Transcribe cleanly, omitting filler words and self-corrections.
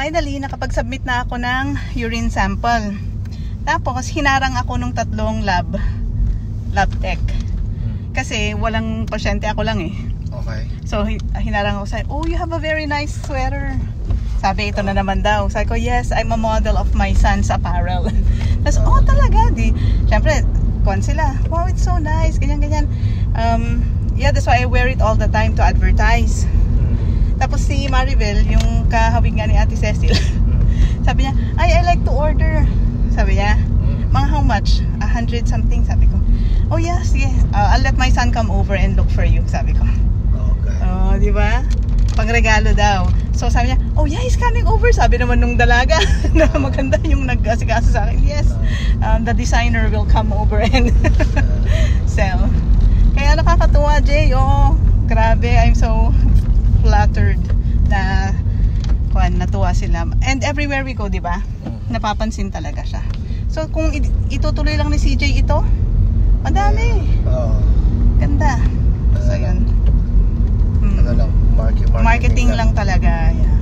finally, nakapag-submit na ako ng urine sample. Tapos, hinarang ako nung 3 lab tech. Kasi walang pasyente, ako lang eh. Okay. So, hinarang ako sa, oh, you have a very nice sweater. Sabi, ito na naman daw. Sabi ko, yes, I'm a model of my son's apparel. Tapos, oh, talaga, di. Siyempre, kuwan sila, wow, it's so nice, ganyan. Yeah, that's why I wear it all the time to advertise. Tapos si Maribel, yung kahawig nga ni Ate Cecil, sabi niya, I like to order. Sabi niya, mga how much? 100 something, sabi ko. Oh yes, I'll let my son come over and look for you, sabi ko. Okay. Oh, di ba? Pangregalo daw. So sabi niya, oh yeah, he's coming over. Sabi naman nung dalaga na maganda yung nag-asikaso sa akin. Yes, the designer will come over and sell. Kaya nakakatuwa, Jay. Oh, grabe. I'm so flattered na natuwa sila. And everywhere we go, di ba? Napapansin talaga siya. So kung itutuloy lang ni CJ ito, madami. Ganda. So yun. Ano lang, marketing Marketing lang talaga. Yeah.